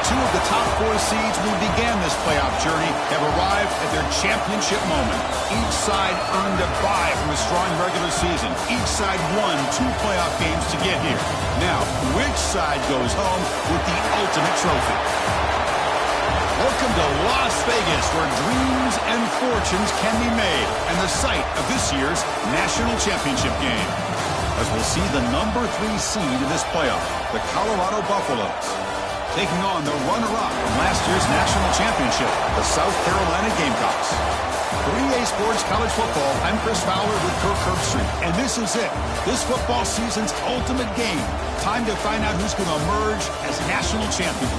Two of the top four seeds who began this playoff journey have arrived at their championship moment. Each side earned a bye from a strong regular season. Each side won 2 playoff games to get here. Now, which side goes home with the ultimate trophy? Welcome to Las Vegas, where dreams and fortunes can be made, and the site of this year's national championship game. As we'll see the number 3 seed in this playoff, the Colorado Buffaloes, taking on the runner-up from last year's national championship, the South Carolina Gamecocks. 3A Sports College Football, I'm Chris Fowler with Kirk Herbstreit, and this is it. This football season's ultimate game. Time to find out who's going to emerge as national champion.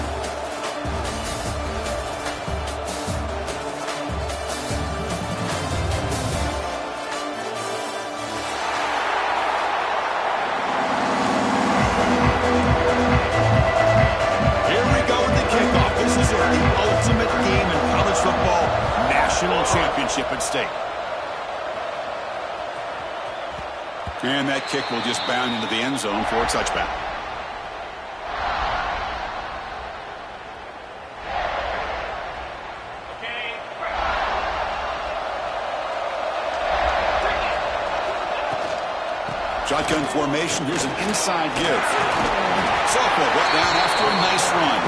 Championship at stake. And that kick will just bound into the end zone for a touchback. Shotgun formation. Here's an inside give. Softball brought down after a nice run.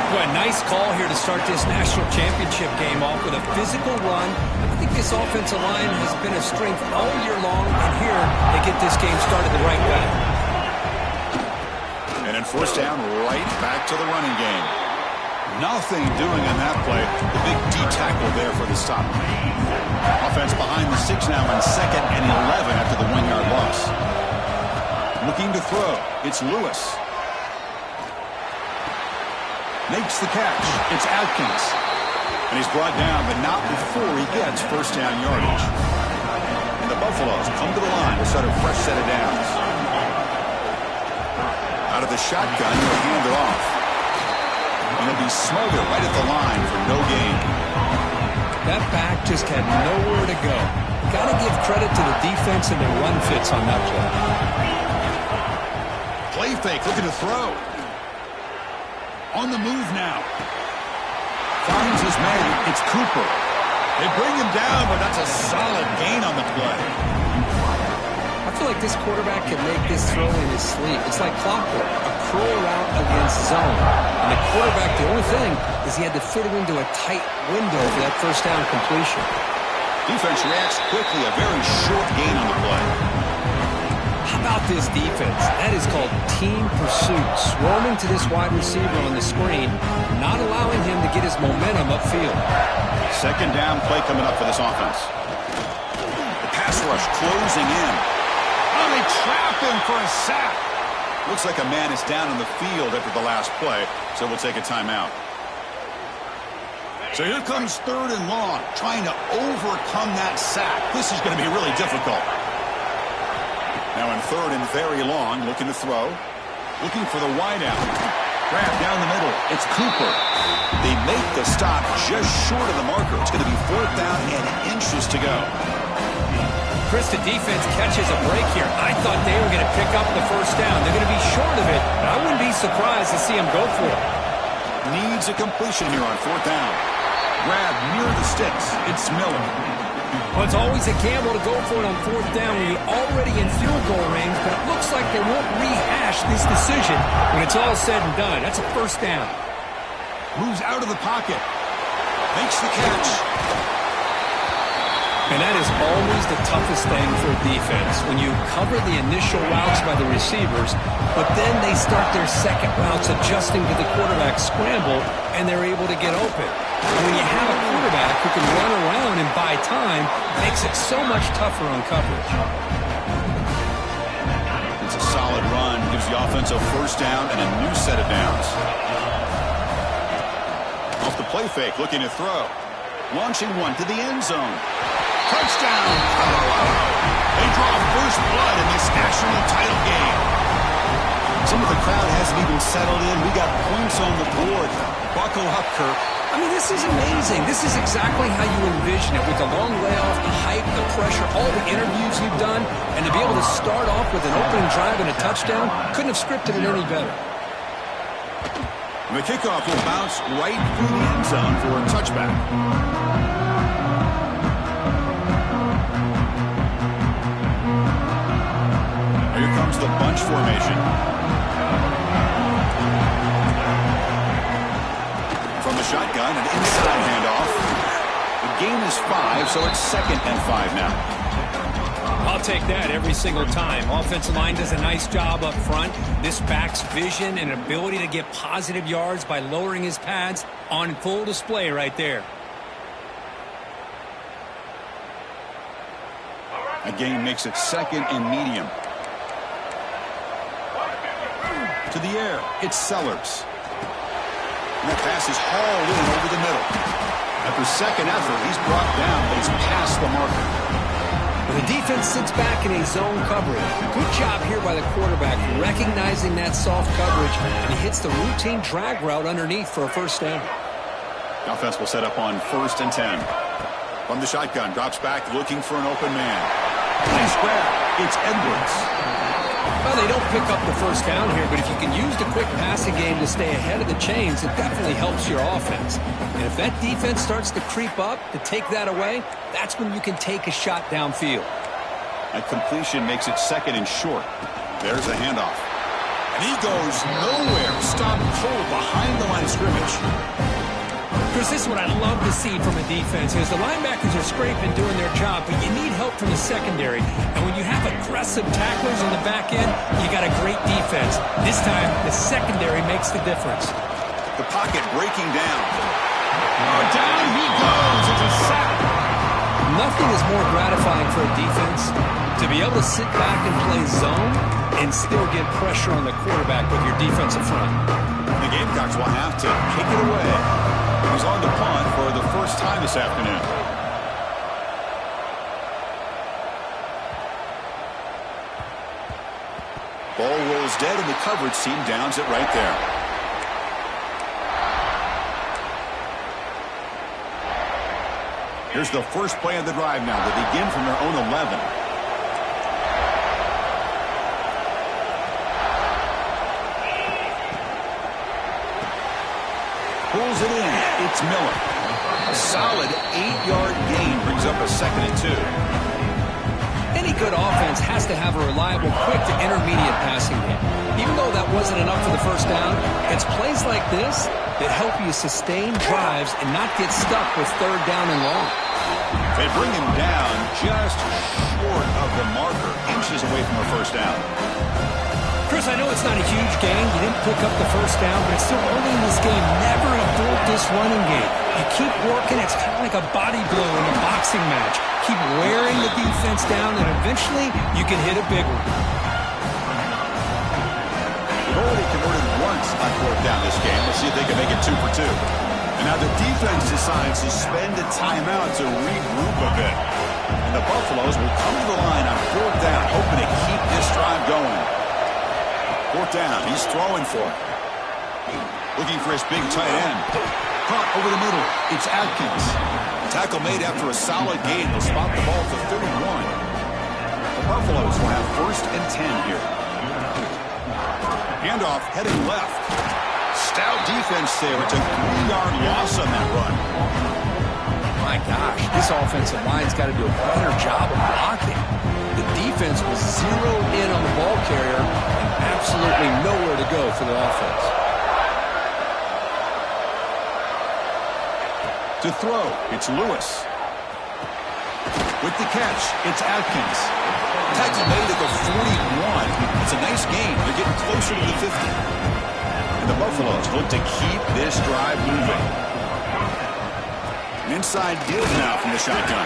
What a nice call here to start this national championship game off with a physical run. I think this offensive line has been a strength all year long, and here they get this game started the right way. And in first down, right back to the running game. Nothing doing on that play. The big D tackle there for the stop. Offense behind the 6 now in 2nd and 11 after the 1-yard loss. Looking to throw. It's Lewis. Makes the catch. It's Atkins. And he's brought down, but not before he gets first down yardage. And the Buffaloes come to the line to start a fresh set of downs. Out of the shotgun, he'll hand it off. And he'll be smothered right at the line for no gain. That back just had nowhere to go. Got to give credit to the defense and the run fits on that Play play. fake, looking to throw. On the move now. Finds his man. It's Cooper. They bring him down, but that's a solid gain on the play. I feel like this quarterback can make this throw in his sleep. It's like clockwork. A curl route against zone. And the quarterback, the only thing is he had to fit it into a tight window for that first down completion. Defense reacts quickly. A very short gain on the play. How about this defense? That is called team pursuit. Swarming to this wide receiver on the screen, not allowing him to get his momentum upfield. Second down play coming up for this offense. The pass rush closing in. Oh, they trap him for a sack. Looks like a man is down on the field after the last play, so we'll take a timeout. So here comes 3rd and long, trying to overcome that sack. This is going to be really difficult. Now in 3rd and very long, looking to throw. Looking for the wideout. Grab down the middle. It's Cooper. They make the stop just short of the marker. It's going to be 4th down and inches to go. Chris, the defense catches a break here. I thought they were going to pick up the first down. They're going to be short of it, but I wouldn't be surprised to see them go for it. Needs a completion here on 4th down. Grab near the sticks. It's Miller. Well, it's always a gamble to go for it on 4th down when you're already in field goal range, but it looks like they won't rehash this decision when it's all said and done. That's a first down. Moves out of the pocket. Makes the catch. And that is always the toughest thing for a defense, when you cover the initial routes by the receivers, but then they start their second routes adjusting to the quarterback scramble, and they're able to get open. And when you have a quarterback who can run around and buy time, it makes it so much tougher on coverage. It's a solid run. Gives the offense a first down and a new set of downs. Off the play fake, looking to throw. Launching one to the end zone. Touchdown, Colorado! They draw first blood in this national title game. Some of the crowd hasn't even settled in. We got points on the board. Buckle up, Kirk. I mean, this is amazing. This is exactly how you envision it, with the long layoff, the hype, the pressure, all the interviews you've done, and to be able to start off with an opening drive and a touchdown, couldn't have scripted it any better. The kickoff will bounce right through the end zone for a touchback. Here comes the bunch formation. From the shotgun, an inside handoff. The gain is 5, so it's 2nd and 5 now. I'll take that every single time. Offensive line does a nice job up front. This back's vision and ability to get positive yards by lowering his pads on full display right there. A gain makes it 2nd and medium. To the air, it's Sellers. And that pass is hauled in over the middle. After second effort, he's brought down, but he's past the marker. The defense sits back in a zone coverage. Good job here by the quarterback, recognizing that soft coverage, and he hits the routine drag route underneath for a first down. The offense will set up on 1st and 10. From the shotgun, drops back, looking for an open man. Nice grab. It's Edwards. Well, they don't pick up the first down here, but if you can use the quick passing game to stay ahead of the chains, it definitely helps your offense. And if that defense starts to creep up to take that away, that's when you can take a shot downfield. That completion makes it 2nd and short. There's a handoff. And he goes nowhere. Stopped cold behind the line of scrimmage. Chris, this is what I love to see from a defense is the linebackers are scraping, doing their job, but you need help from the secondary. And when you have aggressive tacklers on the back end, you got a great defense. This time, the secondary makes the difference. The pocket breaking down. Oh, down he goes. It's a sack. Nothing is more gratifying for a defense to be able to sit back and play zone and still get pressure on the quarterback with your defensive front. The Gamecocks will have to kick it away. He's on the punt for the first time this afternoon. Ball rolls dead, and the coverage team downs it right there. Here's the first play of the drive now. They begin from their own 11. Pulls it in. It's Miller. A solid 8-yard gain brings up a 2nd and 2. Any good offense has to have a reliable, quick to intermediate passing game. Even though that wasn't enough for the first down, it's plays like this that help you sustain drives and not get stuck with 3rd down and long. They bring him down just short of the marker, inches away from a first down. Chris, I know it's not a huge gain. You didn't pick up the first down, but it's still early in this game. Never abort this running game. You keep working. It's kind of like a body blow in a boxing match. Keep wearing the defense down, and eventually you can hit a big one. They've already converted once on 4th down this game. Let's see if they can make it 2 for 2. And now the defense decides to spend a timeout to regroup a bit. And the Buffaloes will come to the line on 4th down, hoping to keep this drive going. 4th down, he's throwing for it. Looking for his big tight end. Caught over the middle, it's Atkins. Tackle made after a solid gain. They'll spot the ball to 31. The Buffaloes will have 1st and 10 here. Handoff heading left. Stout defense there. It's a 3-yard loss on that run. My gosh, this offensive line's got to do a better job of blocking. The defense was zeroed in on the ball carrier and absolutely nowhere to go for the offense. To throw, it's Lewis. With the catch, it's Atkins. Tackle made at the 41. It's a nice gain. They're getting closer to the 50. And the Buffaloes look to keep this drive moving. An inside deal now from the shotgun.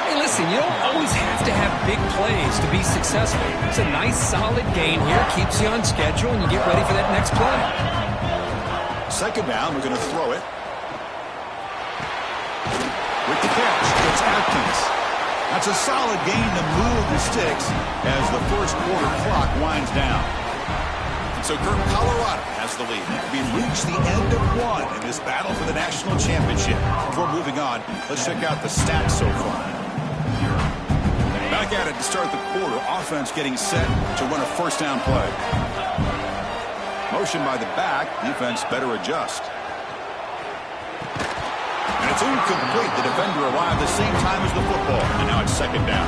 Hey, listen, you don't always have to have big plays to be successful. It's a nice, solid gain here. Keeps you on schedule, and you get ready for that next play. 2nd down, we're going to throw it. With the catch, it's Atkins. That's a solid gain to move the sticks as the first quarter clock winds down. So Colorado has the lead. We've reached the end of one in this battle for the national championship. Before moving on, let's check out the stats so far. Back at it to start the quarter. Offense getting set to run a first down play. Motion by the back. Defense better adjust. And it's incomplete. The defender arrived the same time as the football. And now it's second down.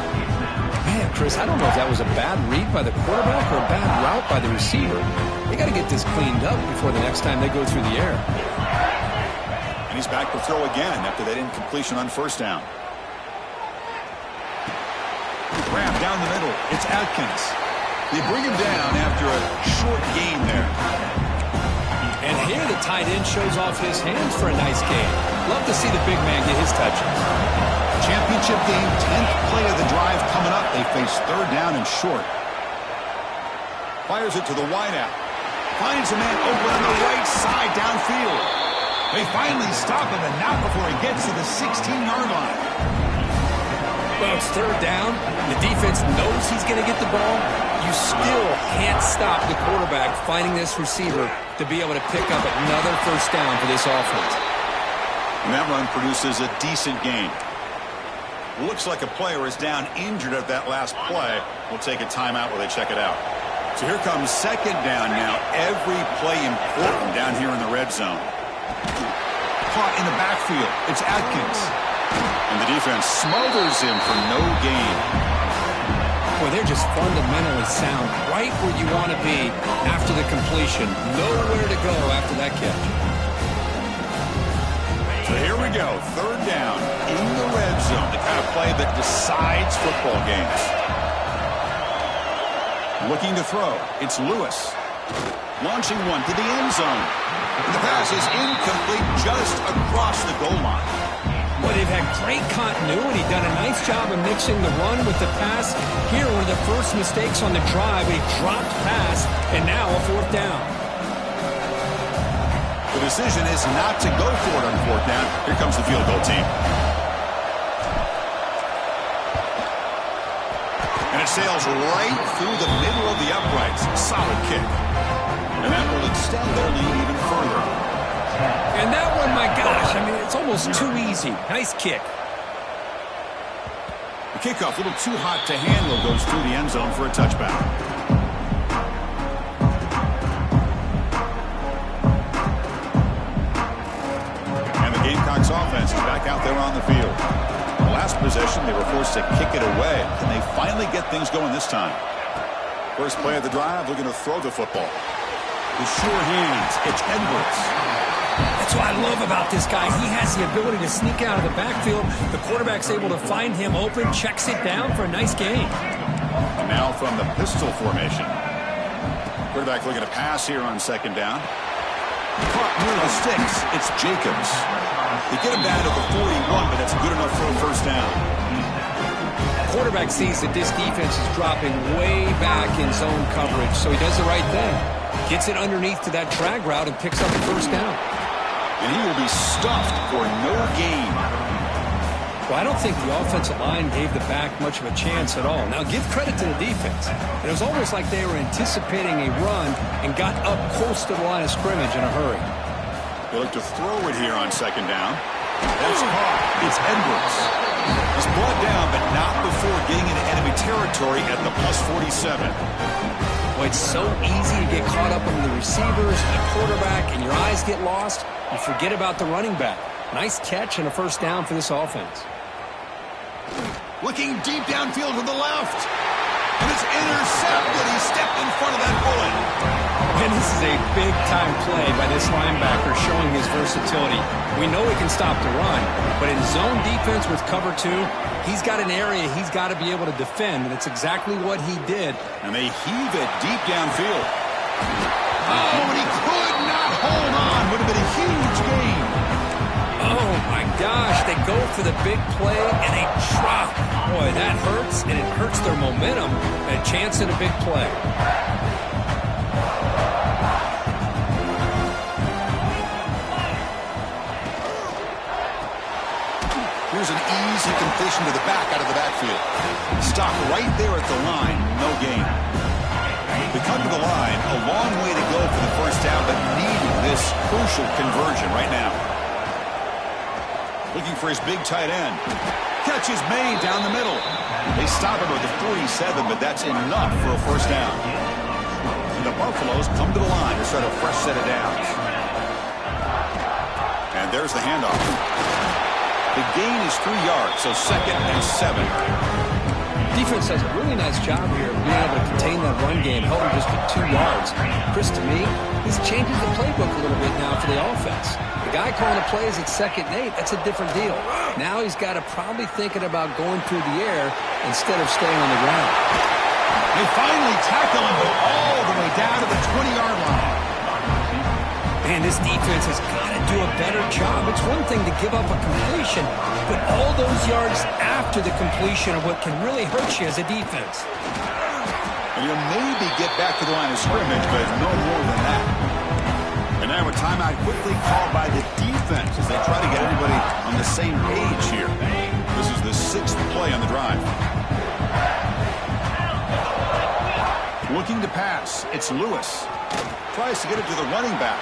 Man, Chris, I don't know if that was a bad read by the quarterback or a bad route by the receiver. They got to get this cleaned up before the next time they go through the air. And he's back to throw again after that incompletion on first down. Grab down the middle. It's Atkins. They bring him down after a short gain there. And here the tight end shows off his hands for a nice gain. Love to see the big man get his touches. Championship game, 10th play of the drive coming up. They face third down and short. Fires it to the wideout. Finds a man open on the right side downfield. They finally stop him, and not before he gets to the 16-yard line. Well, it's third down. The defense knows he's going to get the ball. You still can't stop the quarterback finding this receiver to be able to pick up another first down for this offense. And that run produces a decent gain. Looks like a player is down injured at that last play. We'll take a timeout while they check it out. So here comes second down now. Every play important down here in the red zone. Caught in the backfield. It's Atkins. And the defense smothers him for no gain. Boy, they're just fundamentally sound right where you want to be after the completion. Nowhere to go after that catch. So here we go. Third down in the red zone. The kind of play that decides football games. Looking to throw. It's Lewis. Launching one to the end zone. The pass is incomplete just across the goal line. Well, they've had great continuity, done a nice job of mixing the run with the pass. Here were the first mistakes on the drive. A dropped pass, and now a fourth down. The decision is not to go for it on fourth down. Here comes the field goal team. And it sails right through the middle of the uprights. Solid kick. And that will extend their lead even further. And that one, my gosh, I mean, it's almost too easy. Nice kick. The kickoff, a little too hot to handle, goes through the end zone for a touchback. And the Gamecocks offense is back out there on the field. The last possession, they were forced to kick it away. Can they finally get things going this time? First play of the drive, looking to throw the football. With sure hands, it's Edwards. That's what I love about this guy. He has the ability to sneak out of the backfield. The quarterback's able to find him open, checks it down for a nice gain. And now from the pistol formation. Quarterback looking to pass here on second down. Caught near the sticks. It's Jacobs. They get him down to the 41, but that's good enough for a first down. Quarterback sees that this defense is dropping way back in zone coverage, so he does the right thing. Gets it underneath to that drag route and picks up the first down. And he will be stuffed for no gain. Well, I don't think the offensive line gave the back much of a chance at all. Now, give credit to the defense. It was almost like they were anticipating a run and got up close to the line of scrimmage in a hurry. They look to throw it here on second down. That's caught. It's Edwards. He's brought down, but not before getting into enemy territory at the +47. Well, it's so easy to get caught up on the receivers and the quarterback, and your eyes get lost. You forget about the running back. Nice catch and a first down for this offense. Looking deep downfield to the left. And it's intercepted. He stepped in front of that bullet. And this is a big-time play by this linebacker showing his versatility. We know he can stop the run, but in zone defense with cover two, he's got an area he's got to be able to defend, and it's exactly what he did. And they heave it deep downfield. Oh, and he could not hold on. Would have been a huge gain. Oh, my gosh. They go for the big play, and they drop. Boy, that hurts, and it hurts their momentum. A chance at a big play. Here's an easy completion to the back out of the backfield. Stop right there at the line. No gain. They come to the line. A long way to go for the first down, but needing this crucial conversion right now. Looking for his big tight end. Catch is made down the middle. They stop him at the 47, but that's enough for a first down. And the Buffaloes come to the line to start a fresh set of downs. And there's the handoff. The gain is 3 yards, so 2nd and 7. Defense does a really nice job here of being able to contain that run game, held him just to 2 yards. Chris, to me, this changes the playbook a little bit now for the offense. The guy calling the plays at 2nd and 8, that's a different deal. Now he's got to probably thinking about going through the air instead of staying on the ground. They finally tackle him, but all the way down to the 20-yard line. Man, this defense has got to do a better job. It's one thing to give up a completion, but all those yards after the completion are what can really hurt you as a defense. And you'll maybe get back to the line of scrimmage, but no more than that. And now a timeout quickly called by the defense as they try to get everybody on the same page here. This is the 6th play on the drive. Looking to pass, it's Lewis. Tries to get it to the running back.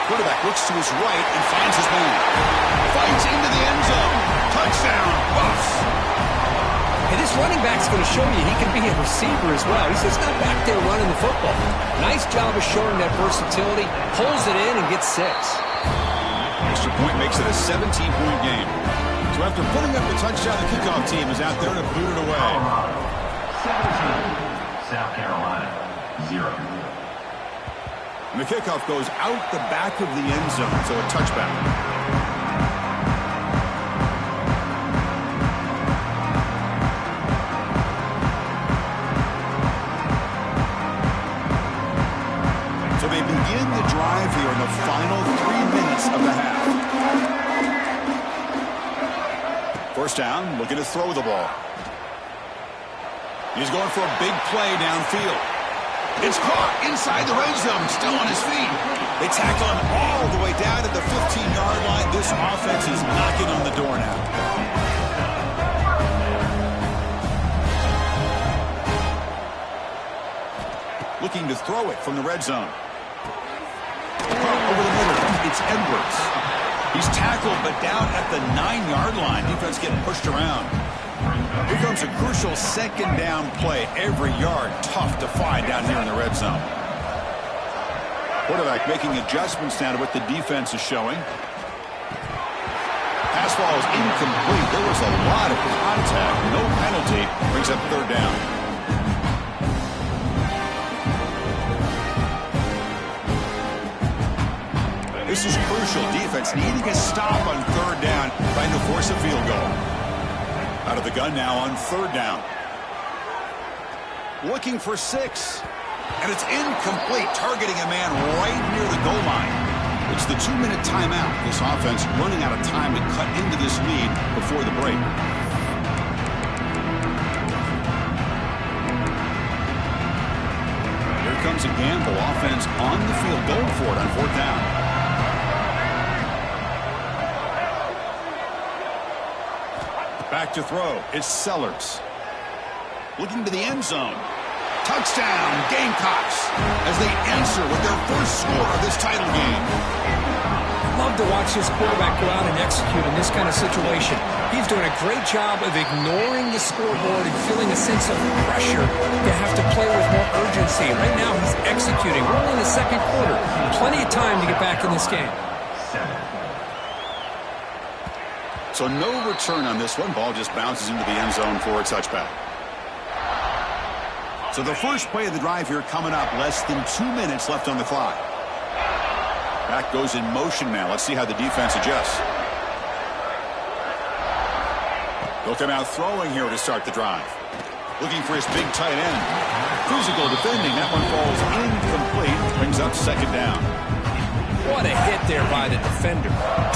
Quarterback looks to his right and finds his man. Fights into the end zone. Touchdown, Buffs. Hey, this running back's going to show you he can be a receiver as well. He's just not back there running the football. Nice job of showing that versatility. Pulls it in and gets 6. Extra point makes it a 17-point game. So after putting up the touchdown, the kickoff team is out there to boot it away. 17, South Carolina, 0. And the kickoff goes out the back of the end zone, so a touchback. So they begin the drive here in the final 3 minutes of the half. First down, looking to throw the ball. He's going for a big play downfield. It's caught inside the red zone, still on his feet. They tackle him all the way down to the 15-yard line. This offense is knocking on the door now. Looking to throw it from the red zone. Over the middle, it's Edwards. He's tackled, but down at the 9-yard line. Defense getting pushed around. Here comes a crucial 2nd down play. Every yard tough to find down here in the red zone. Quarterback making adjustments now to what the defense is showing. Pass ball is incomplete. There was a lot of contact. No penalty. Brings up 3rd down. This is crucial. Defense needing a stop on 3rd down, trying to force a field goal. Out of the gun now on 3rd down. Looking for 6. And it's incomplete, targeting a man right near the goal line. It's the 2-minute timeout. This offense running out of time to cut into this lead before the break. Here comes a gamble. Offense on the field, going for it on 4th down. Back to throw. It's Sellers. Looking to the end zone. Touchdown, Gamecocks, as they answer with their first score of this title game. Love to watch this quarterback go out and execute in this kind of situation. He's doing a great job of ignoring the scoreboard and feeling a sense of pressure to have to play with more urgency. Right now, he's executing. We're only in the 2nd quarter. Plenty of time to get back in this game. So no return on this one. Ball just bounces into the end zone for a touchback. So the first play of the drive here coming up. Less than 2 minutes left on the clock. Back goes in motion now. Let's see how the defense adjusts. They'll come out throwing here to start the drive. Looking for his big tight end. Physical defending. That one falls incomplete. Brings up 2nd down. What a hit there by the defender.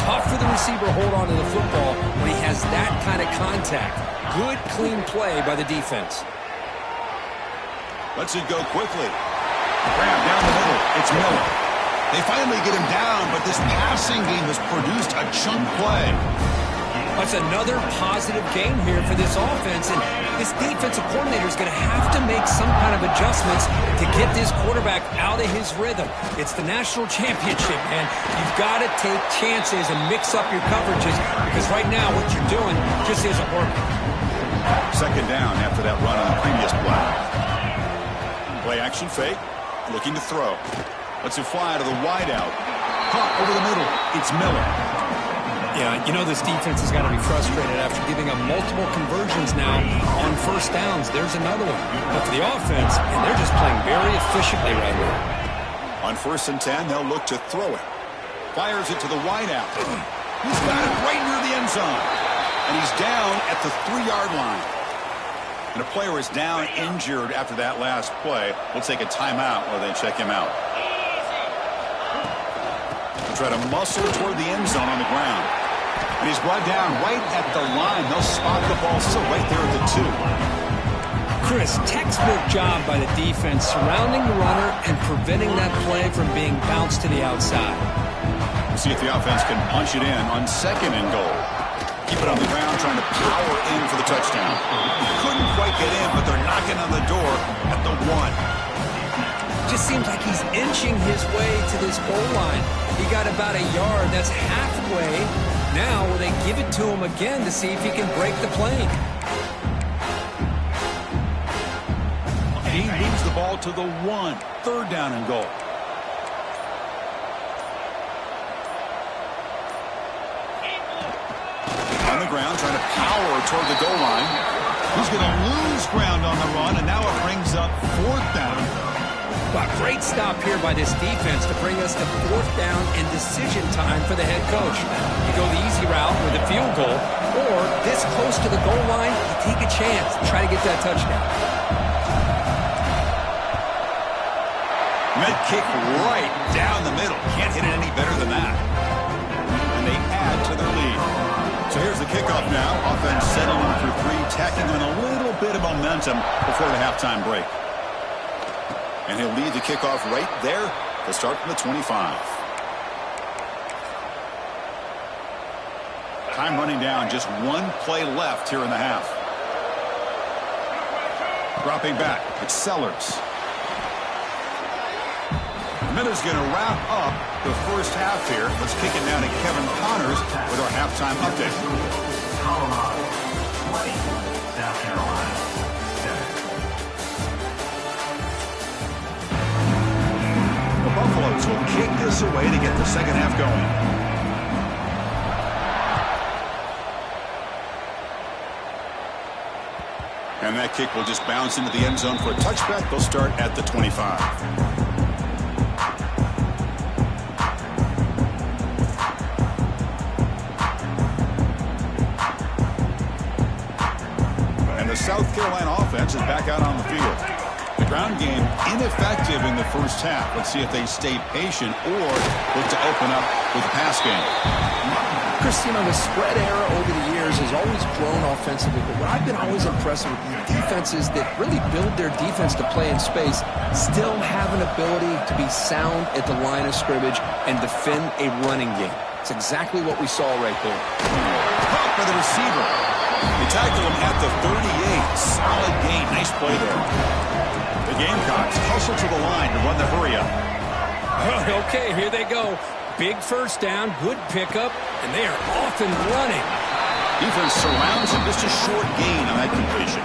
Tough for the receiver to hold on to the football when he has that kind of contact. Good, clean play by the defense. Lets it go quickly. Grab down the middle. It's Miller. They finally get him down, but this passing game has produced a chunk play. That's another positive game here for this offense, and this defensive coordinator is going to have to make some kind of adjustments to get this quarterback out of his rhythm. It's the national championship, man. You've got to take chances and mix up your coverages because right now what you're doing just isn't working. 2nd down after that run on the previous play. Play action fake. looking to throw. Lets it fly to the wideout. Caught over the middle. It's Miller. Yeah, you know this defense has got to be frustrated after giving up multiple conversions now on first downs. There's another one. But for the offense, and they're just playing very efficiently right now. On 1st and 10, they'll look to throw it. Fires it to the wideout. He's got it right near the end zone. And he's down at the 3-yard line. And a player is down injured after that last play. We'll take a timeout while they check him out. They'll try to muscle toward the end zone on the ground. And he's brought down right at the line. They'll spot the ball still right there at the 2. Chris, textbook job by the defense surrounding the runner and preventing that play from being bounced to the outside. We'll see if the offense can punch it in on 2nd and goal. Keep it on the ground, trying to power in for the touchdown. Couldn't quite get in, but they're knocking on the door at the 1. Just seems like he's inching his way to this goal line. He got about a yard. That's halfway. Now will they give it to him again to see if he can break the plane? He moves the ball to the 1. 3rd down and goal. On the ground, trying to power toward the goal line. He's going to lose ground on the run, and now it brings up 4th down. Wow, great stop here by this defense to bring us to 4th down and decision time for the head coach. You go the easy route with a field goal, or this close to the goal line, you take a chance and try to get that touchdown. Med kick right down the middle. Can't hit it any better than that. And they add to their lead. So here's the kickoff now. Offense settling for 3, tacking on a little bit of momentum before the halftime break. And he'll lead the kickoff right there to start from the 25. Time running down. Just 1 play left here in the half. Dropping back. It's Sellers. Miller's going to wrap up the first half here. Let's kick it down to Kevin Connors with our halftime update. Colorado 20, South Carolina 7. The Buffaloes will kick this away to get the second half going. And that kick will just bounce into the end zone for a touchback. They'll start at the 25. The South Carolina offense is back out on the field. The ground game ineffective in the first half. Let's see if they stay patient or look to open up with the pass game. Christine, the spread era over the years has always grown offensively, but what I've been always impressed with the defenses that really build their defense to play in space still have an ability to be sound at the line of scrimmage and defend a running game. It's exactly what we saw right there. Caught by the receiver. They tackle him at the 38. Solid gain. Nice play there. The Gamecocks hustle to the line to run the hurry-up. Okay, here they go. Big first down, good pickup, and they are off and running. Defense surrounds him. Just a short gain on that completion.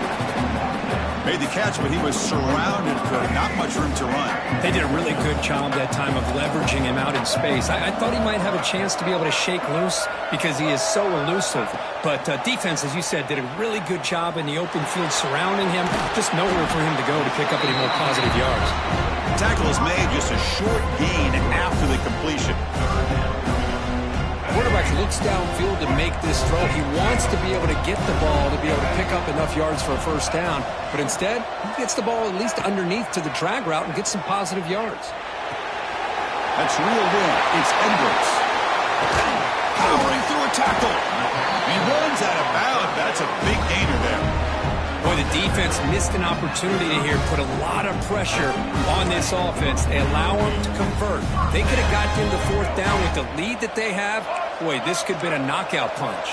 Made the catch, but he was surrounded for not much room to run. They did a really good job that time of leveraging him out in space. I thought he might have a chance to be able to shake loose because he is so elusive. But defense, as you said, did a really good job in the open field surrounding him. Just nowhere for him to go to pick up any more positive yards. Tackle is made, just a short gain after the completion. Quarterback looks downfield to make this throw. He wants to be able to get the ball to be able to pick up enough yards for a first down. But instead, he gets the ball at least underneath to the drag route and gets some positive yards. That's reeled in. It's Edwards. Powering through a tackle. He runs out of bounds. That's a big gainer there. Boy, the defense missed an opportunity to here put a lot of pressure on this offense. They allow them to convert. They could have got into 4th down with the lead that they have. Boy, this could have been a knockout punch.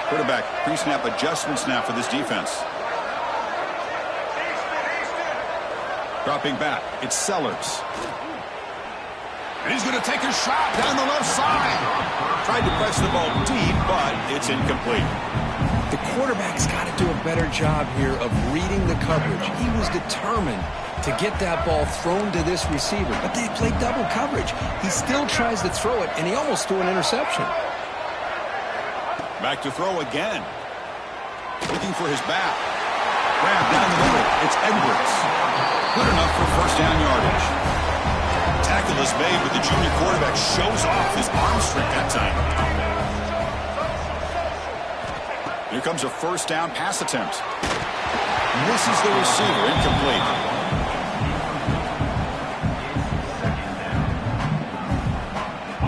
Quarterback pre-snap adjustments now for this defense. Dropping back, it's Sellers. And he's going to take a shot down the left side. Tried to press the ball deep, but it's incomplete. The quarterback's got to do a better job here of reading the coverage. He was determined to get that ball thrown to this receiver, but they played double coverage. He still tries to throw it, and he almost threw an interception. Back to throw again. Looking for his back. Grab down the middle. It's Edwards. Good enough for first down yardage. Tackle is made, but the junior quarterback shows off his arm strength that time. Here comes a first down pass attempt. Misses the receiver. Incomplete.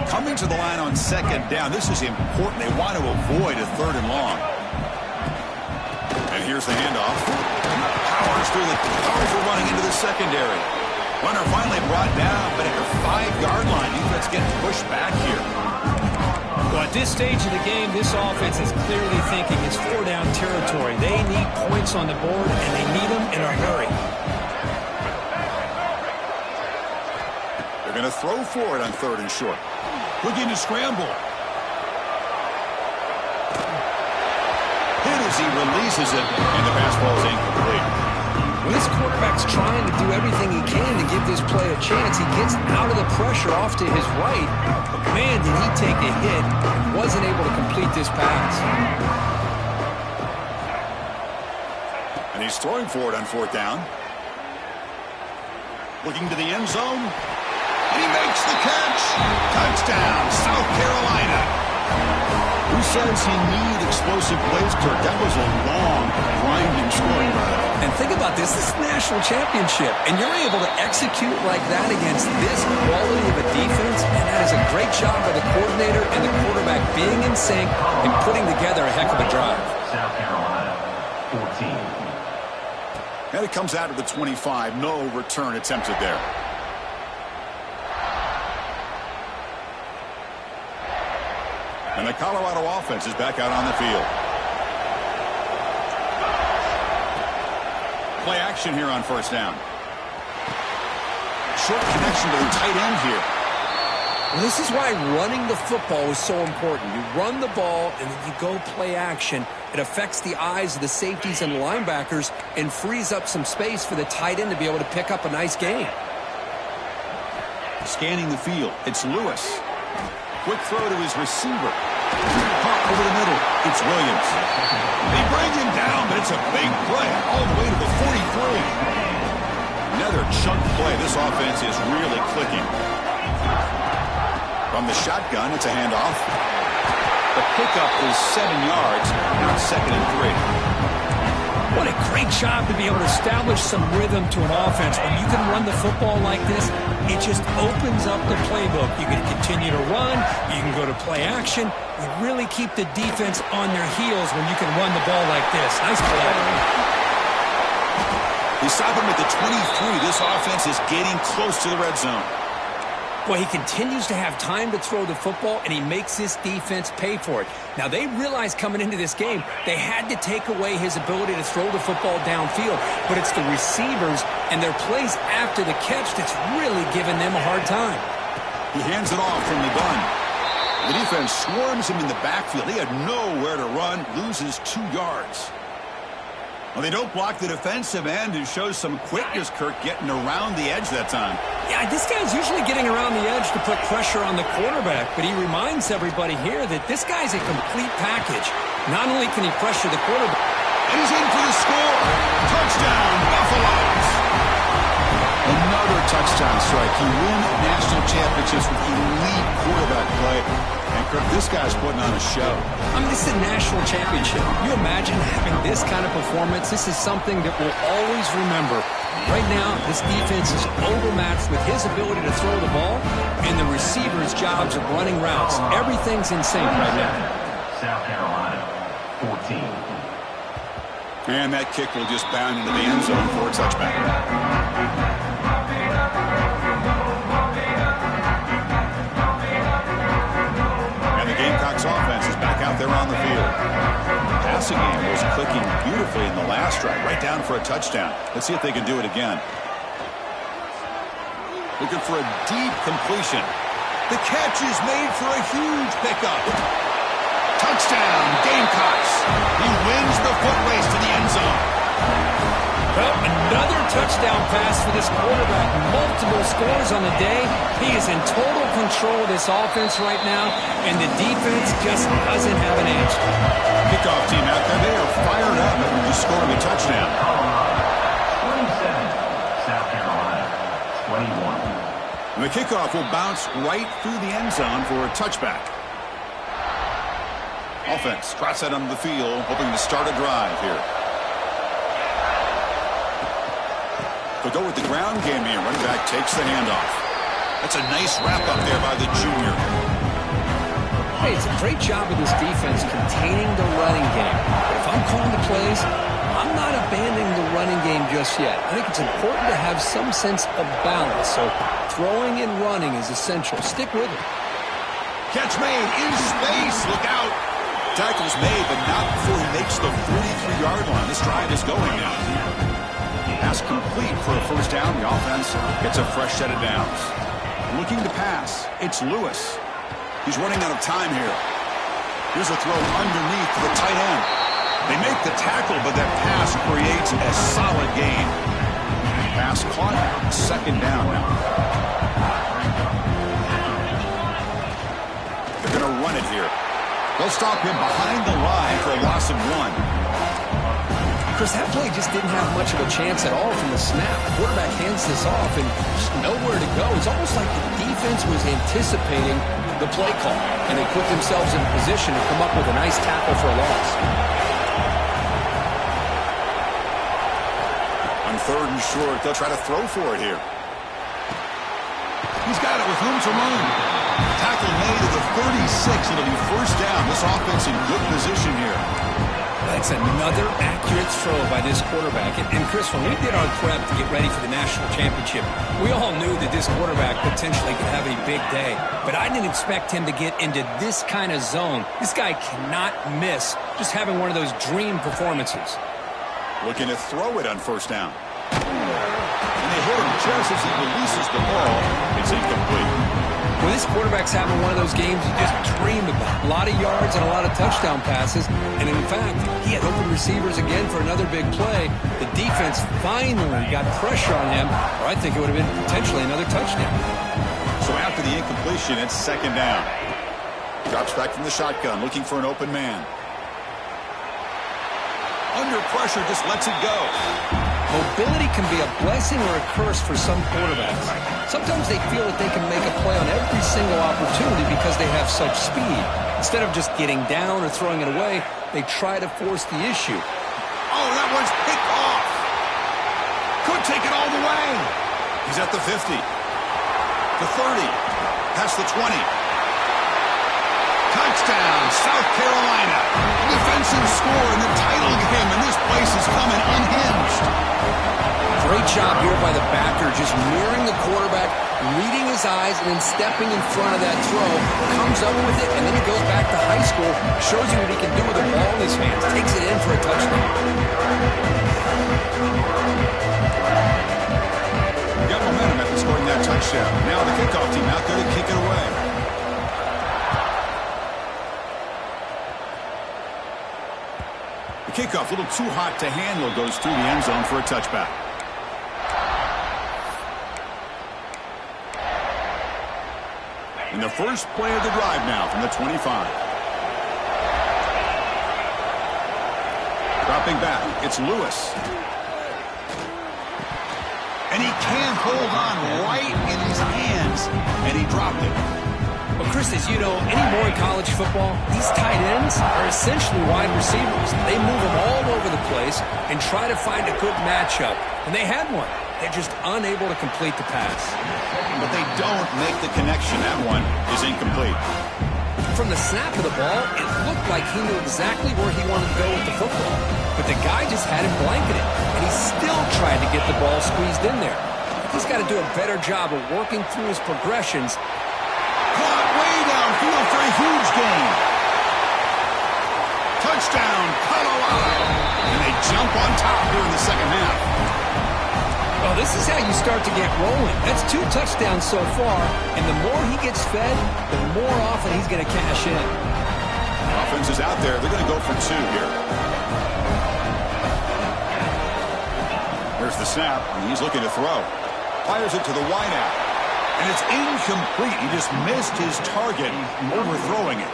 Coming to the line on second down. This is important. They want to avoid a third and long. And here's the handoff. Powers through the powerful running into the secondary. Runner finally brought down, but at the 5-yard line, defense getting pushed back here. Well, at this stage of the game, this offense is clearly thinking it's 4-down territory. They need points on the board, and they need them in a hurry. They're going to throw for it on third and short. Looking to scramble. Hit as he releases it, and the pass ball is incomplete. When this quarterback's trying to do everything he can to give this play a chance, he gets out of the pressure off to his right. But man, did he take a hit and wasn't able to complete this pass. And he's throwing for it on fourth down. Looking to the end zone. And he makes the catch. Touchdown, South Carolina. Who says he needs explosive plays, Kirk? That was a long, grinding scoring run. And think about this. This is a national championship, and you're able to execute like that against this quality of a defense, and that is a great job by the coordinator and the quarterback being in sync and putting together a heck of a drive. South Carolina, 14. And it comes out of the 25. No return attempted there. And the Colorado offense is back out on the field. Play action here on first down. Short connection to the tight end here. Well, this is why running the football is so important. You run the ball, and then you go play action. It affects the eyes of the safeties and linebackers and frees up some space for the tight end to be able to pick up a nice game. Scanning the field. It's Lewis. Quick throw to his receiver. Caught over the middle. It's Williams. They bring him down, but it's a big play all the way to the 43. Another chunk play. This offense is really clicking. From the shotgun, it's a handoff. The pickup is 7 yards. Now it's second and 3. What a great job to be able to establish some rhythm to an offense. When you can run the football like this, it just opens up the playbook. You can continue to run. You can go to play action. You really keep the defense on their heels when you can run the ball like this. Nice play. They stop him at the 23. This offense is getting close to the red zone. Well, he continues to have time to throw the football, and he makes this defense pay for it. Now, they realized coming into this game they had to take away his ability to throw the football downfield, but it's the receivers and their plays after the catch that's really giving them a hard time. He hands it off from the gun. The defense swarms him in the backfield. He had nowhere to run, loses 2 yards. Well, they don't block the defensive end, who shows some quickness, Kirk, getting around the edge that time. Yeah, this guy's usually getting around the edge to put pressure on the quarterback, but he reminds everybody here that this guy's a complete package. Not only can he pressure the quarterback, and he's in for the score. Touchdown, Buffaloes. Another touchdown strike. You win national championships with elite quarterback play. And Kirk, this guy's putting on a show. I mean, this is a national championship. Can you imagine having this kind of performance? This is something that we'll always remember. Right now, this defense is overmatched with his ability to throw the ball and the receivers' jobs of running routes. Everything's in sync right now. South Carolina, 14. And that kick will just bound into the end zone for a touchback. Gamecocks offense is back out there on the field. The passing game was clicking beautifully in the last drive, right down for a touchdown. Let's see if they can do it again. Looking for a deep completion. The catch is made for a huge pickup. Touchdown, Gamecocks. He wins the foot race to the end zone. Well, another touchdown pass for this quarterback. Multiple scores on the day. He is in total control of this offense right now, and the defense just doesn't have an answer. Kickoff team out there, they are fired up after just scoring a touchdown. 27, South Carolina, 21. The kickoff will bounce right through the end zone for a touchback. Offense trots that onto the field, hoping to start a drive here. They'll go with the ground game here. Running back takes the handoff. That's a nice wrap up there by the junior. Hey, it's a great job of this defense containing the running game. But if I'm calling the plays, I'm not abandoning the running game just yet. I think it's important to have some sense of balance. So throwing and running is essential. Stick with it. Catch made in space. Look out. Tackle's made, but not before he makes the 43-yard line. This drive is going now. Pass complete for a first down. The offense gets a fresh set of downs. Looking to pass. It's Lewis. He's running out of time here. Here's a throw underneath to the tight end. They make the tackle, but that pass creates a solid gain. Pass caught. Second down now. They're going to run it here. They'll stop him behind the line for a loss of 1. Chris, that play just didn't have much of a chance at all from the snap. The quarterback hands this off and just nowhere to go. It's almost like the defense was anticipating the play call, and they put themselves in a position to come up with a nice tackle for a loss. On third and short, they'll try to throw for it here. He's got it with room to run. Tackle made at the 36. It'll be first down. This offense in good position here. That's another accurate throw by this quarterback. And Chris, when we did our prep to get ready for the national championship, we all knew that this quarterback potentially could have a big day. But I didn't expect him to get into this kind of zone. This guy cannot miss just having one of those dream performances. Looking to throw it on first down. And they hit him just as he releases the ball. It's incomplete. Well, this quarterback's having one of those games you just dreamed about. A lot of yards and a lot of touchdown passes. And in fact, he had open receivers again for another big play. The defense finally got pressure on him, or I think it would have been potentially another touchdown. So after the incompletion, it's second down. Drops back from the shotgun, looking for an open man. Under pressure, just lets it go. Mobility can be a blessing or a curse for some quarterbacks. Sometimes they feel that they can make a play on every single opportunity because they have such speed. Instead of just getting down or throwing it away, they try to force the issue. Oh, that one's picked off. Could take it all the way. He's at the 50. The 30. Past the 20. Touchdown, South Carolina. Defensive score in the title game, and this place is coming unhinged. Great job here by the backer, just mirroring the quarterback, reading his eyes, and then stepping in front of that throw. Comes up with it, and then he goes back to high school, shows you what he can do with the ball in his hands, takes it in for a touchdown. Got momentum after scoring that touchdown. Now the kickoff team out there to kick it away. The kickoff, a little too hot to handle, goes through the end zone for a touchback. And the first play of the drive now from the 25. Dropping back, it's Lewis. And he can't hold on right in his hands, and he dropped it. Well, Chris, as you know, anymore in college football, these tight ends are essentially wide receivers. They move them all over the place and try to find a good matchup. And they had one. They're just unable to complete the pass. But they don't make the connection. That one is incomplete. From the snap of the ball, it looked like he knew exactly where he wanted to go with the football. But the guy just had him blanketed, and he still tried to get the ball squeezed in there. He's got to do a better job of working through his progressions. Caught way downfield for a huge gain. Touchdown, Colorado. And they jump on top here in the second half. Well, this is how you start to get rolling. That's 2 touchdowns so far, and the more he gets fed, the more often he's going to cash in. offense is out there. They're going to go for 2 here. There's the snap, and he's looking to throw. Fires it to the wideout. And it's incomplete. He just missed his target, overthrowing it.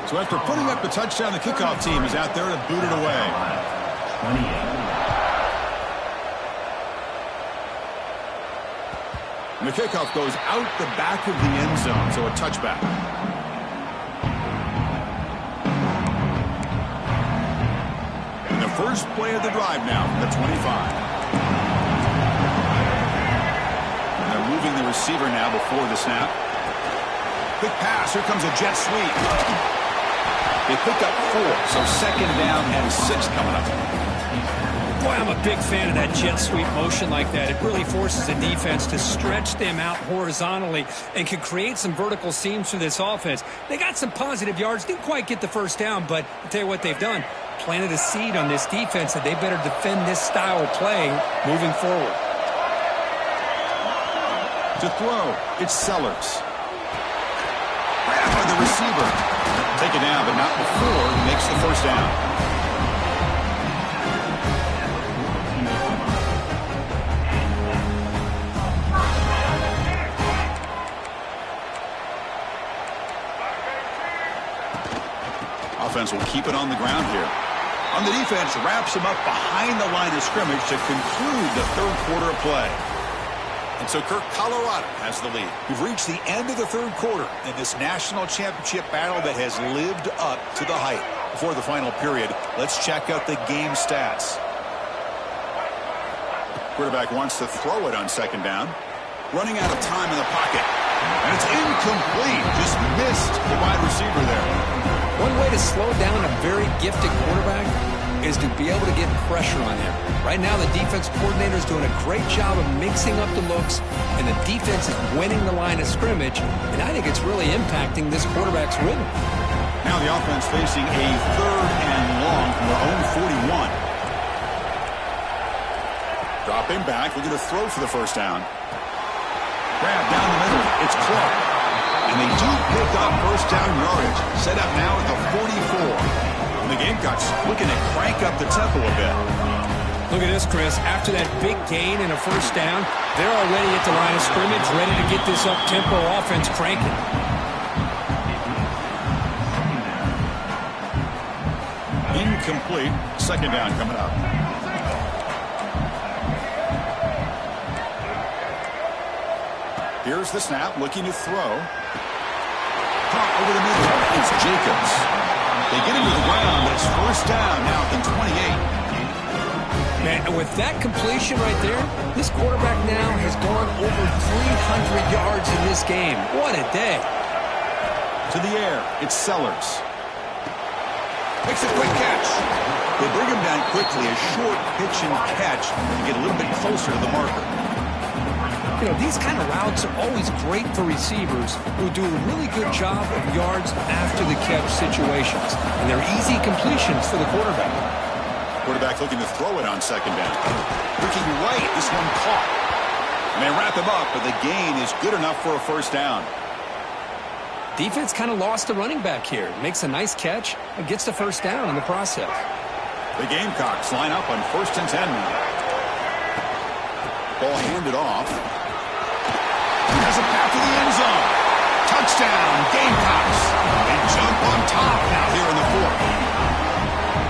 So after putting up the touchdown, the kickoff team is out there to boot it away. 28. And the kickoff goes out the back of the end zone, so a touchback. And the first play of the drive now from the 25. And they're moving the receiver now before the snap. Quick pass. Here comes a jet sweep. They picked up 4, so second down and 6 coming up. Boy, I'm a big fan of that jet sweep motion like that. It really forces the defense to stretch them out horizontally and can create some vertical seams for this offense. They got some positive yards, didn't quite get the first down, but I'll tell you what they've done. Planted a seed on this defense that they better defend this style of play moving forward. To throw, it's Sellers. Grab by the receiver. Take it down, but not before he makes the first down. Offense will keep it on the ground here. On the defense, wraps him up behind the line of scrimmage to conclude the third quarter of play. And so, Kirk, Colorado has the lead. We've reached the end of the third quarter in this national championship battle that has lived up to the hype. Before the final period, let's check out the game stats. Quarterback wants to throw it on second down. Running out of time in the pocket. And it's incomplete. Just missed the wide receiver there. One way to slow down a very gifted quarterback is to be able to get pressure on him. Right now, the defense coordinator is doing a great job of mixing up the looks, and the defense is winning the line of scrimmage, and I think it's really impacting this quarterback's rhythm. Now the offense facing a third and long from their own 41. Dropping back, looking to throw for the first down. Grab down the middle. It's Clark. And they do pick up first down yardage. Set up now at the 44. And the Gamecocks looking to crank up the tempo a bit. Look at this, Chris. After that big gain and a first down, they're already at the line of scrimmage, ready to get this up-tempo offense cranking. Incomplete. Second down coming up. Here's the snap, looking to throw. Caught over the middle. It's Jacobs. They get him to the ground, but it's first down now at the 28. Man, with that completion right there, this quarterback now has gone over 300 yards in this game. What a day. To the air, it's Sellers. Makes a quick catch. They bring him down quickly, a short pitch and catch to get a little bit closer to the marker. You know, these kind of routes are always great for receivers who do a really good job of yards after the catch situations. And they're easy completions for the quarterback. Quarterback looking to throw it on second down. Looking right, this one caught. And they wrap him up, but the gain is good enough for a first down. Defense kind of lost the running back here. Makes a nice catch and gets the first down in the process. The Gamecocks line up on 1st and 10 now. Ball handed off. Has a path to the end zone. Touchdown, Gamecocks. They jump on top now here in the fourth.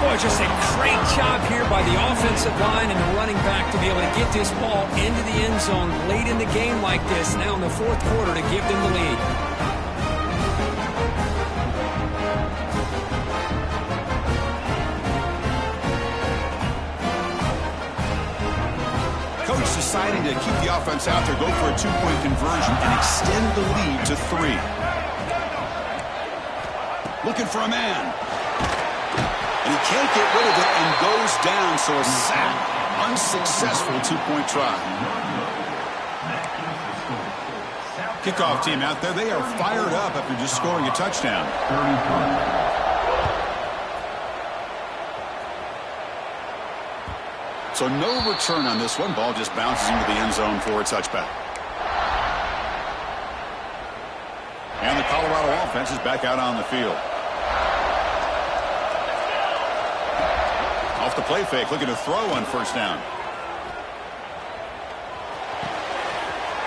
Boy, just a great job here by the offensive line and the running back to be able to get this ball into the end zone late in the game like this, now in the fourth quarter, to give them the lead. Coach deciding to keep the offense out there, go for a two-point conversion, and extend the lead to 3. Looking for a man. And he can't get rid of it and goes down, so a sack. Unsuccessful two-point try. Kickoff team out there, they are fired up after just scoring a touchdown. So no return on this one. Ball just bounces into the end zone for a touchback. And the Colorado offense is back out on the field. Off the play fake, looking to throw on first down.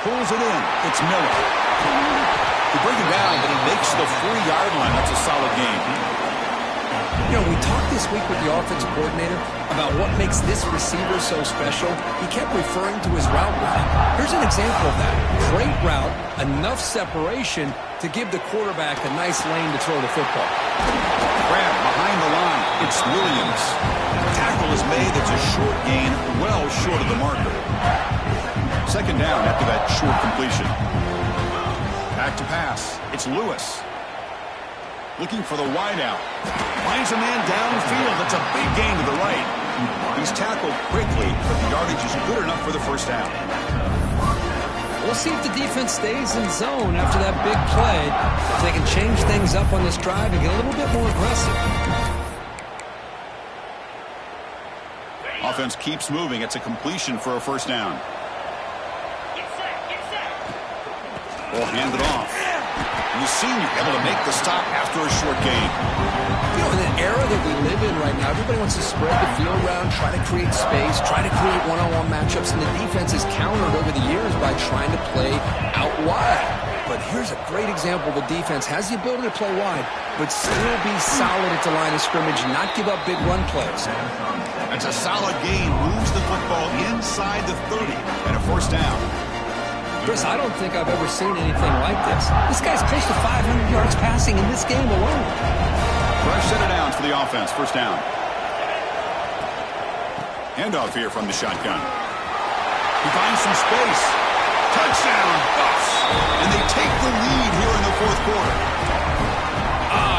Pulls it in. It's Miller. He brings him down, but he makes the 4-yard line. That's a solid game. You know, we talked this week with the offensive coordinator about what makes this receiver so special. He kept referring to his route running. Here's an example of that. Great route, enough separation to give the quarterback a nice lane to throw the football. Grab behind the line. It's Williams. The tackle is made. It's a short gain, well short of the marker. Second down after that short completion. Back to pass. It's Lewis. Looking for the wideout. Finds a man downfield. That's a big gain to the right. He's tackled quickly, but the yardage is good enough for the first down. We'll see if the defense stays in zone after that big play. If they can change things up on this drive and get a little bit more aggressive. Offense keeps moving. It's a completion for a first down. Ball handed off. And the senior able to make the stop after a short gain. You know, in the era that we live in right now, everybody wants to spread the field around, try to create space, try to create one-on-one matchups, and the defense is countered over the years by trying to play out wide. But here's a great example. The defense has the ability to play wide, but still be solid at the line of scrimmage, not give up big run plays. That's a solid gain. Moves the football inside the 30 and a first down. Chris, I don't think I've ever seen anything like this. This guy's close to 500 yards passing in this game alone. Fresh set of downs for the offense. First down. Handoff here from the shotgun. He finds some space. Touchdown, Buffs. And they take the lead here in the fourth quarter.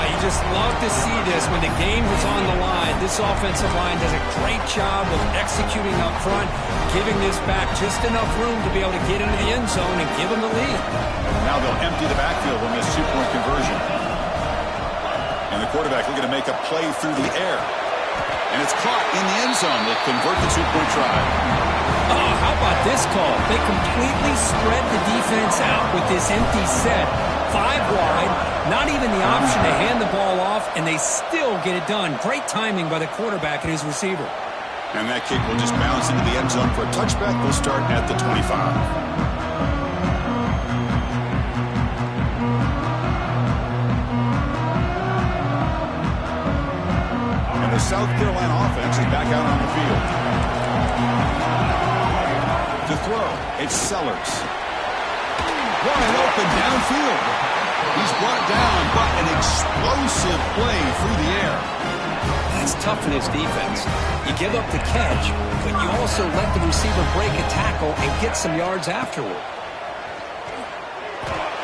You just love to see this when the game is on the line. This offensive line does a great job of executing up front, giving this back just enough room to be able to get into the end zone and give them the lead. Now they'll empty the backfield on this two-point conversion. And the quarterback looking to make a play through the air. And it's caught in the end zone. They'll convert the two-point try. Oh, how about this call? They completely spread the defense out with this empty set. 5 wide, not even the option to hand the ball off, and they still get it done. Great timing by the quarterback and his receiver. And that kick will just bounce into the end zone for a touchback. They'll start at the 25. And the South Carolina offense is back out on the field. To throw, it's Sellers. Wide open downfield. He's brought down, but an explosive play through the air. That's tough in his defense. You give up the catch, but you also let the receiver break a tackle and get some yards afterward.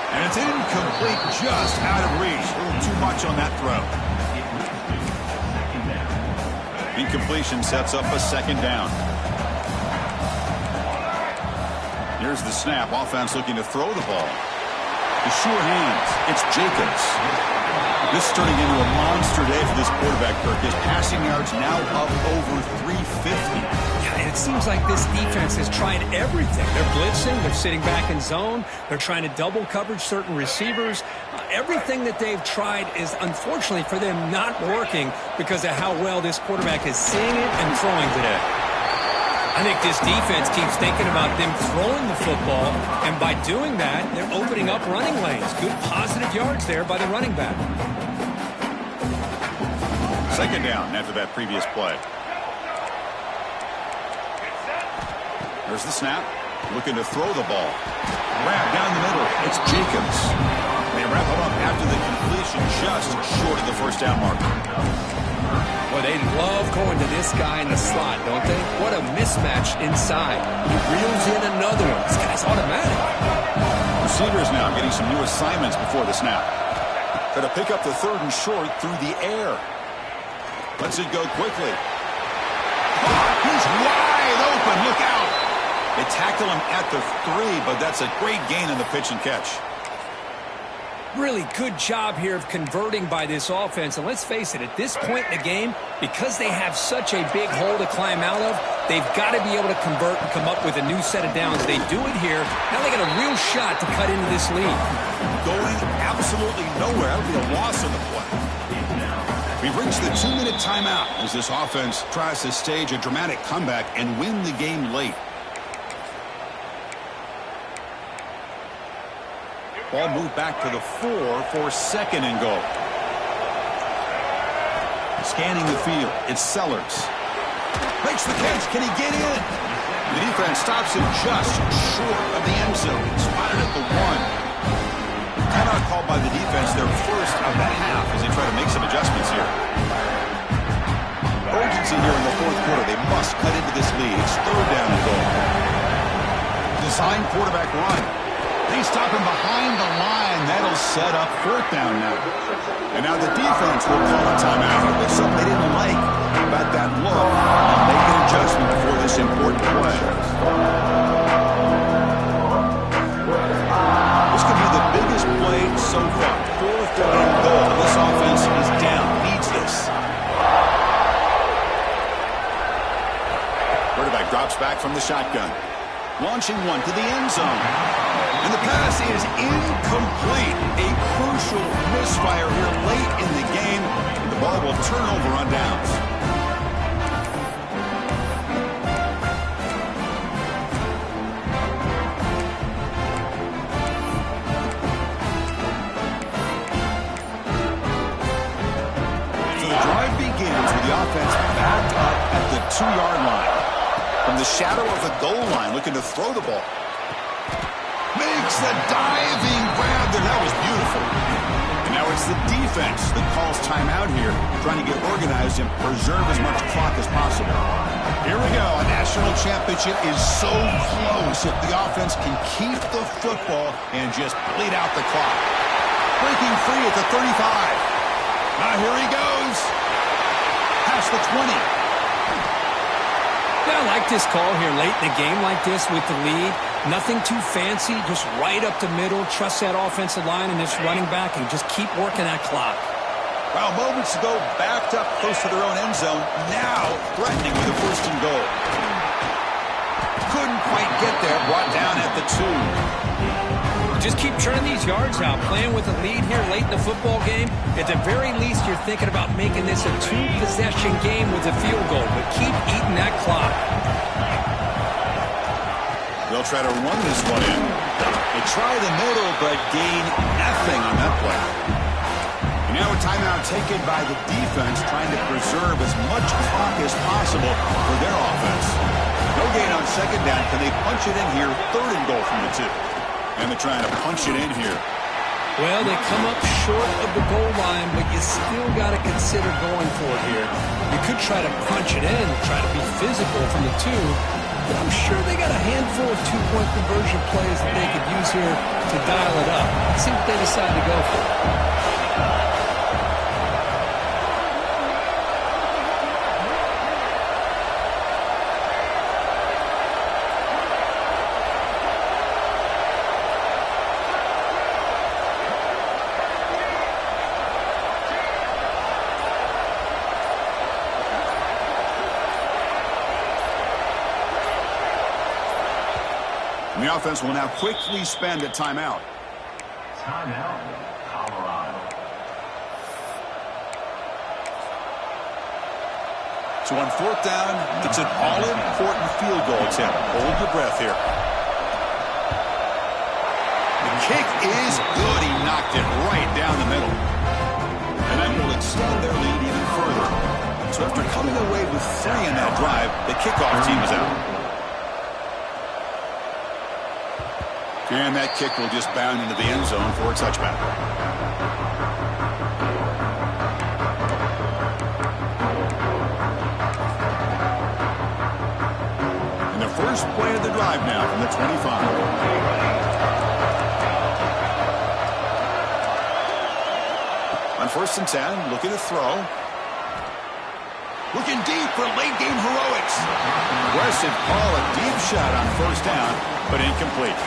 And it's incomplete, just out of reach. A little too much on that throw. Incompletion sets up a second down. Here's the snap. Offense looking to throw the ball. The sure hands. It's Jacobs. This is turning into a monster day for this quarterback, Kirk. His passing yards now up over 350. Yeah, and it seems like this defense has tried everything. They're blitzing. They're sitting back in zone. They're trying to double coverage certain receivers. Everything that they've tried is, unfortunately for them, not working because of how well this quarterback is seeing it and throwing today. I think this defense keeps thinking about them throwing the football, and by doing that, they're opening up running lanes. Good positive yards there by the running back. Second down after that previous play. There's the snap. Looking to throw the ball. Grab down the middle. It's Jacobs. They wrap him up after the completion, just short of the first down marker. Well, they love going to this guy in the slot, don't they? What a mismatch inside. He reels in another one. This guy's automatic. Receivers now getting some new assignments before the snap. Got to pick up the third and short through the air. Lets it go quickly. Oh, he's wide open. Look out. They tackle him at the 3, but that's a great gain in the pitch and catch. Really good job here of converting by this offense. And let's face it, at this point in the game, because they have such a big hole to climb out of, they've got to be able to convert and come up with a new set of downs. They do it here. Now they got a real shot to cut into this lead. Going absolutely nowhere. That would be a loss on the play. We've reached the 2-minute timeout as this offense tries to stage a dramatic comeback and win the game late. Ball moved back to the 4 for 2nd and goal. Scanning the field, it's Sellers. Makes the catch. Can he get in? The defense stops him just short of the end zone. Spotted at the 1. Timeout called by the defense, their first of the half, as they try to make some adjustments here. Urgency here in the 4th quarter. They must cut into this lead. It's 3rd down and goal. Design quarterback run. They stop him behind the line. That'll set up 4th down now. And now the defense will call a timeout. There's something they didn't like about that look and make an adjustment before this important play. This could be the biggest play so far. 4th and goal. This offense is down. Needs this. Quarterback drops back from the shotgun. Launching one to the end zone. And the pass is incomplete. A crucial misfire here late in the game. And the ball will turn over on downs. So the drive begins with the offense backed up at the 2-yard line. From the shadow of the goal line, looking to throw the ball. Makes the diving grab there. That was beautiful. And now it's the defense that calls timeout here, trying to get organized and preserve as much clock as possible. Here we go. A national championship is so close if the offense can keep the football and just bleed out the clock. Breaking free at the 35. Now here he goes. Past the 20. Yeah, I like this call here late in the game like this with the lead. Nothing too fancy, just right up the middle. Trust that offensive line and this running back and just keep working that clock. Well, moments ago, backed up close to their own end zone. Now threatening with a 1st and goal. Couldn't quite get there. Brought down at the 2. Just keep churning these yards out. Playing with a lead here late in the football game. At the very least, you're thinking about making this a 2-possession game with a field goal. But keep eating that clock. They'll try to run this one in. They try the middle, but gain nothing on that play. And now a timeout taken by the defense, trying to preserve as much clock as possible for their offense. No gain on 2nd down. Can they punch it in here? 3rd and goal from the 2. And they're trying to punch it in here. Well, they come up short of the goal line, but you still got to consider going for it here. You could try to punch it in, try to be physical from the 2, but I'm sure they got a handful of 2-point conversion plays that they could use here to dial it up. Let's see what they decide to go for. And the offense will now quickly spend a timeout. Timeout, Colorado. So on 4th down, it's an all-important field goal attempt. Hold your breath here. The kick is good. He knocked it right down the middle. And that will extend their lead even further. So after coming away with 3 in that drive, the kickoff team is out. And that kick will just bound into the end zone for a touchback. And the first play of the drive now from the 25. On 1st and 10, looking to throw. Looking deep for late game heroics. Aggressive call, a deep shot on 1st down, but incomplete.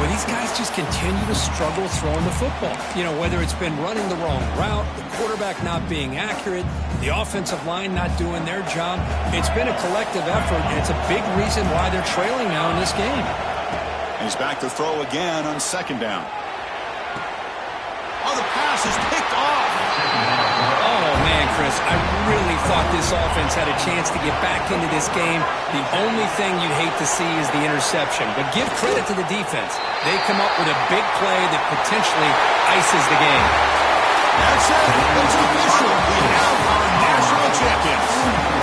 Well, these guys just continue to struggle throwing the football. You know, whether it's been running the wrong route, the quarterback not being accurate, the offensive line not doing their job. It's been a collective effort, and it's a big reason why they're trailing now in this game. He's back to throw again on 2nd down. Oh, the pass is picked off. Oh, man, Chris. I really thought this offense had a chance to get back into this game. The only thing you'd hate to see is the interception. But give credit to the defense. They come up with a big play that potentially ices the game. That's it. It's official. We have our national champions.